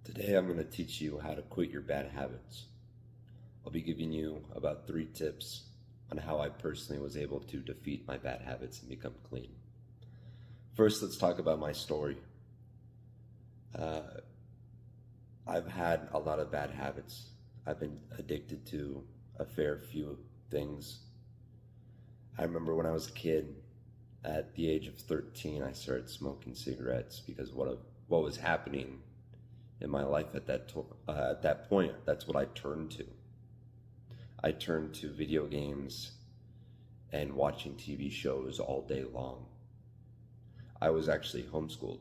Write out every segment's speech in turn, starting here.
Today I'm going to teach you how to quit your bad habits. I'll be giving you about 3 tips on how I personally was able to defeat my bad habits and become clean. First, let's talk about my story. I've had a lot of bad habits. I've been addicted to a fair few things. I remember when I was a kid, at the age of 13, I started smoking cigarettes because what was happening in my life at that point, that's what I turned to. I turned to video games and watching TV shows all day long. I was actually homeschooled,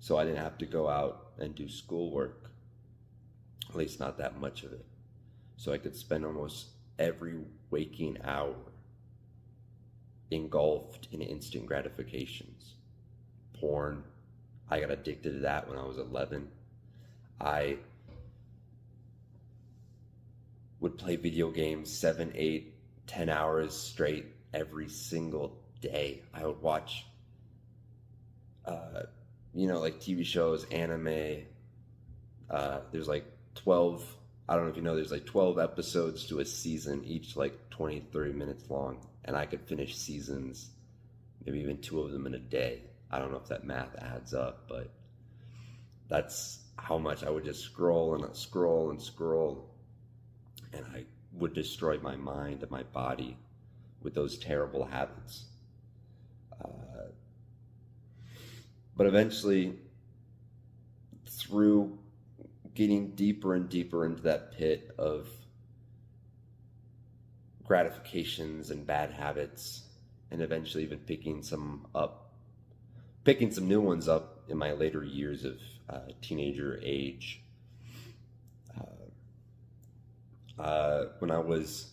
so I didn't have to go out and do schoolwork, at least not that much of it. So I could spend almost every waking hour engulfed in instant gratifications. Porn, I got addicted to that when I was 11. I would play video games 7, 8, 10 hours straight every single day. I would watch, like TV shows, anime. There's like 12, I don't know if you know, there's like 12 episodes to a season, each like 20, 30 minutes long. And I could finish seasons, maybe even 2 of them in a day. I don't know if that math adds up, but that's how much I would just scroll and scroll and scroll. And I would destroy my mind and my body with those terrible habits. But eventually, through getting deeper and deeper into that pit of gratifications and bad habits, and eventually even picking some new ones up in my later years of teenager age. When I was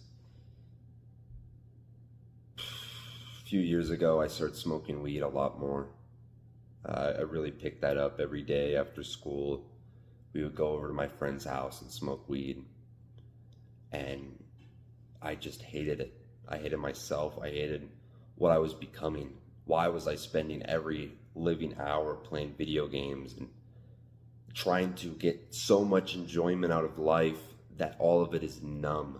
a few years ago, I started smoking weed a lot more. I really picked that up every day after school. We would go over to my friend's house and smoke weed, and I just hated it. I hated myself. I hated what I was becoming. Why was I spending every living hour playing video games and trying to get so much enjoyment out of life that all of it is numb?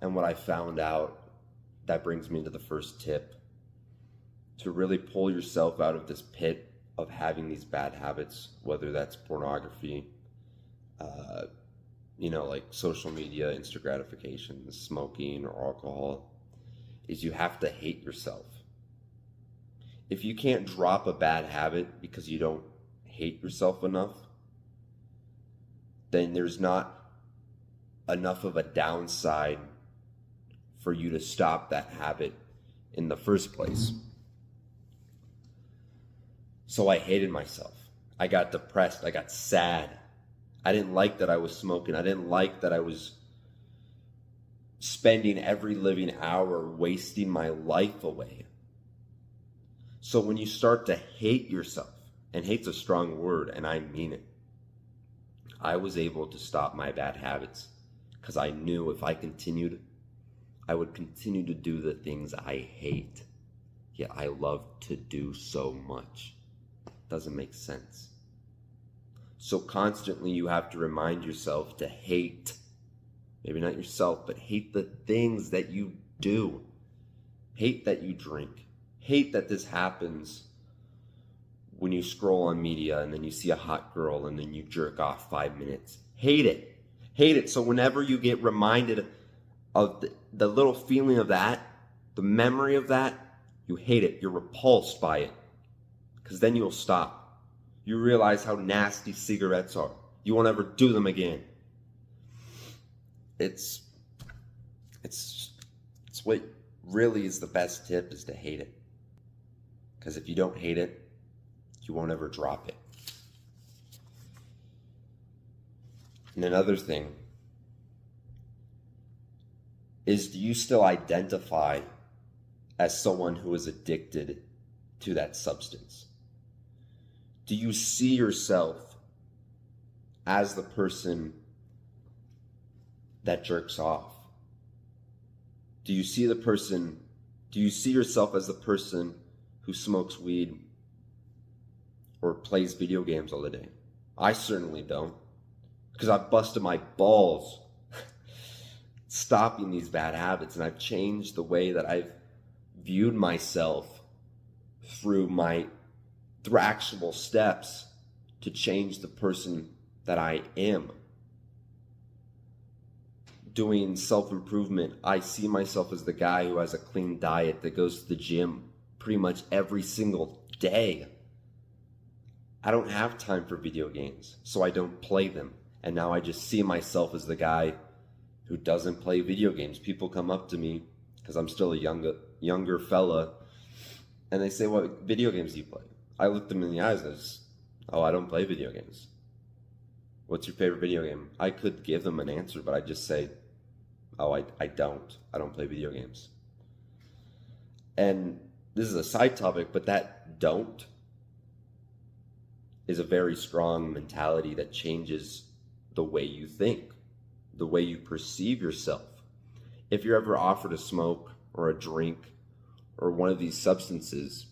And what I found out, that brings me to the first tip, to really pull yourself out of this pit of having these bad habits, whether that's pornography, like social media, instant gratification, smoking, or alcohol, is you have to hate yourself. If you can't drop a bad habit because you don't hate yourself enough, then there's not enough of a downside for you to stop that habit in the first place. So I hated myself. I got depressed. I got sad. I didn't like that I was smoking. I didn't like that I was spending every living hour wasting my life away. So when you start to hate yourself, and hate's a strong word, and I mean it, I was able to stop my bad habits because I knew if I continued, I would continue to do the things I hate, yet I love to do so much. Doesn't make sense. So constantly you have to remind yourself to hate, maybe not yourself, but hate the things that you do. Hate that you drink. Hate that this happens when you scroll on media and then you see a hot girl and then you jerk off 5 minutes. Hate it. Hate it. So whenever you get reminded of the little feeling of that, the memory of that, you hate it. You're repulsed by it. Because then you'll stop. You realize how nasty cigarettes are. You won't ever do them again. It's what really is the best tip, is to hate it. Because if you don't hate it, you won't ever drop it. And another thing is, do you still identify as someone who is addicted to that substance? Do you see yourself as the person that jerks off? Do you see yourself as the person who smokes weed or plays video games all the day? I certainly don't, because I've busted my balls stopping these bad habits, and I've changed the way that I've viewed myself through actionable steps to change the person that I am. Doing self-improvement, I see myself as the guy who has a clean diet, that goes to the gym pretty much every single day. I don't have time for video games, so I don't play them. And now I just see myself as the guy who doesn't play video games. People come up to me, because I'm still a younger fella, and they say, "What video games do you play?" I look them in the eyes and I don't play video games. What's your favorite video game? I could give them an answer, but I just say, I don't play video games. And this is a side topic, but that don't is a very strong mentality that changes the way you think, the way you perceive yourself. If you're ever offered a smoke or a drink or one of these substances,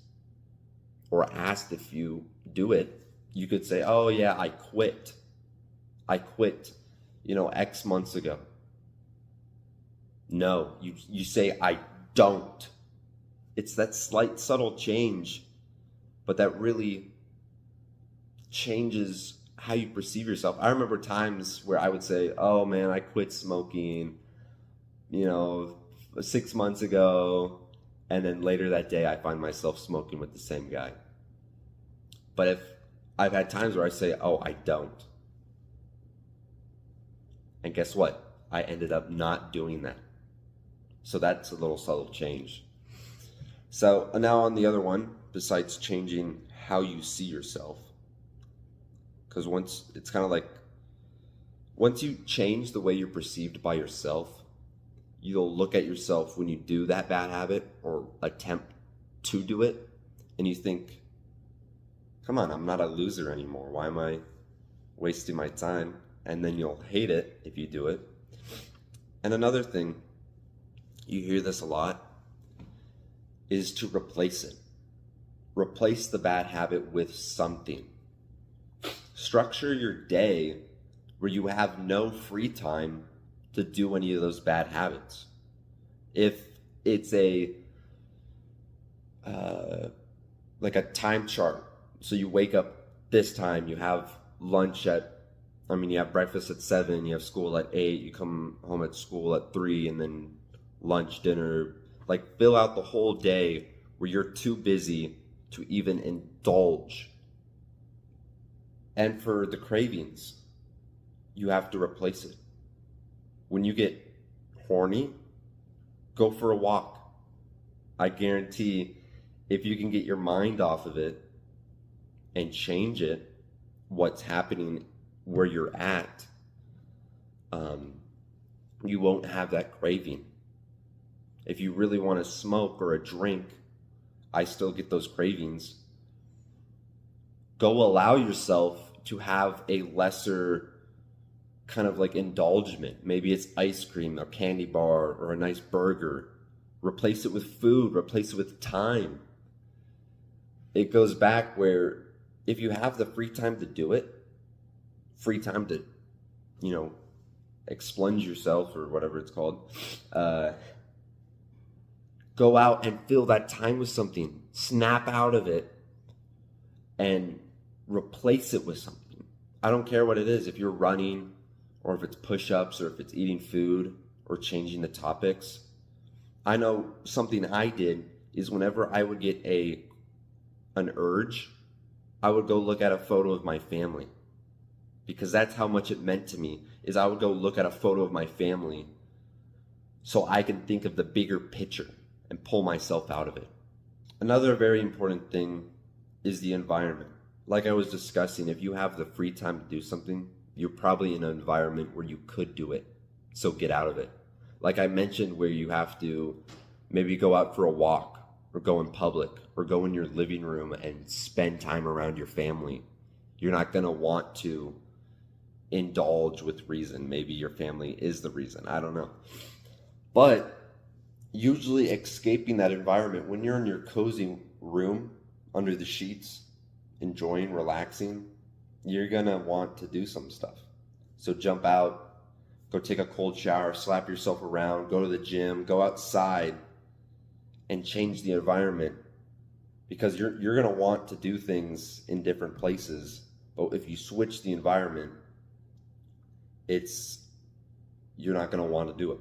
or asked if you do it, you could say, "Oh yeah, I quit, X months ago." No, you say, "I don't." It's that slight subtle change, but that really changes how you perceive yourself. I remember times where I would say, "Oh man, I quit smoking, 6 months ago," and then later that day I find myself smoking with the same guy. But if I've had times where I say, "Oh, I don't," and guess what? I ended up not doing that. So that's a little subtle change. So now on the other one, besides changing how you see yourself, because once you change the way you're perceived by yourself, you'll look at yourself when you do that bad habit or attempt to do it, and you think, "Come on, I'm not a loser anymore. Why am I wasting my time?" And then you'll hate it if you do it. And another thing, you hear this a lot, is to replace it. Replace the bad habit with something. Structure your day where you have no free time to do any of those bad habits. If it's like a time chart, so you wake up this time, you have you have breakfast at 7, you have school at 8, you come home at school at 3, and then lunch, dinner. Like, fill out the whole day where you're too busy to even indulge. And for the cravings, you have to replace it. When you get horny, go for a walk. I guarantee if you can get your mind off of it and change it, what's happening where you're at, you won't have that craving. If you really want to smoke or a drink, I still get those cravings. Go allow yourself to have a lesser kind of like indulgence. Maybe it's ice cream or candy bar or a nice burger. Replace it with food, replace it with time. It goes back where if you have the free time to do it, free time to, expunge yourself or whatever it's called, go out and fill that time with something. Snap out of it and replace it with something. I don't care what it is. If you're running, or if it's push-ups, or if it's eating food, or changing the topics. I know something I did is whenever I would get an urge, I would go look at a photo of my family. Because that's how much it meant to me, is I would go look at a photo of my family so I can think of the bigger picture and pull myself out of it. Another very important thing is the environment. Like I was discussing, if you have the free time to do something, you're probably in an environment where you could do it. So get out of it. Like I mentioned, where you have to maybe go out for a walk, or go in public, or go in your living room and spend time around your family. You're not going to want to indulge with reason. Maybe your family is the reason. I don't know. But usually escaping that environment, when you're in your cozy room under the sheets, enjoying, relaxing, you're going to want to do some stuff. So jump out, go take a cold shower, slap yourself around, go to the gym, go outside and change the environment, because you're going to want to do things in different places. But if you switch the environment, you're not going to want to do it.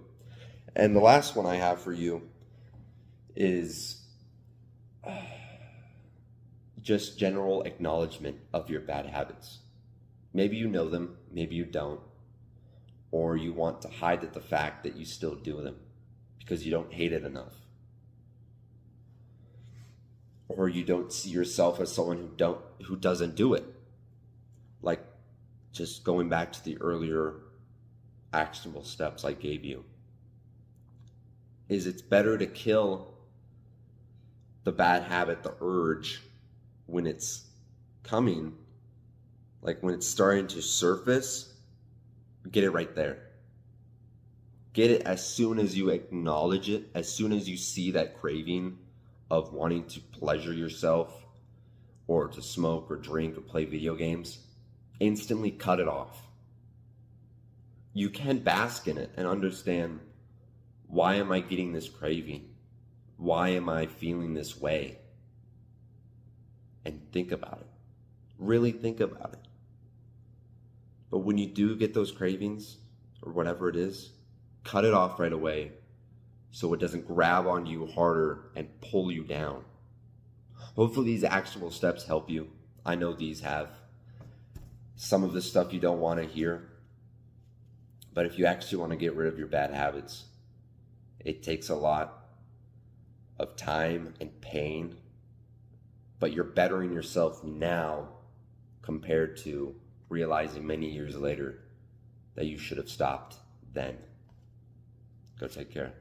And the last one I have for you is just general acknowledgement of your bad habits. Maybe you know them, maybe you don't, or you want to hide the fact that you still do them because you don't hate it enough, or you don't see yourself as someone who doesn't do it. Like, just going back to the earlier actionable steps I gave you, is it's better to kill the bad habit, the urge, when it's coming, like when it's starting to surface. Get it right there. Get it as soon as you acknowledge it, as soon as you see that craving of wanting to pleasure yourself or to smoke or drink or play video games. Instantly cut it off. You can bask in it and understand, why am I getting this craving? Why am I feeling this way? And think about it. Really think about it. But when you do get those cravings, or whatever it is, cut it off right away so it doesn't grab on you harder and pull you down. Hopefully these actionable steps help you. I know these have. Some of the stuff you don't want to hear. But if you actually want to get rid of your bad habits, it takes a lot of time and pain, but you're bettering yourself now compared to realizing many years later that you should have stopped then. Go take care.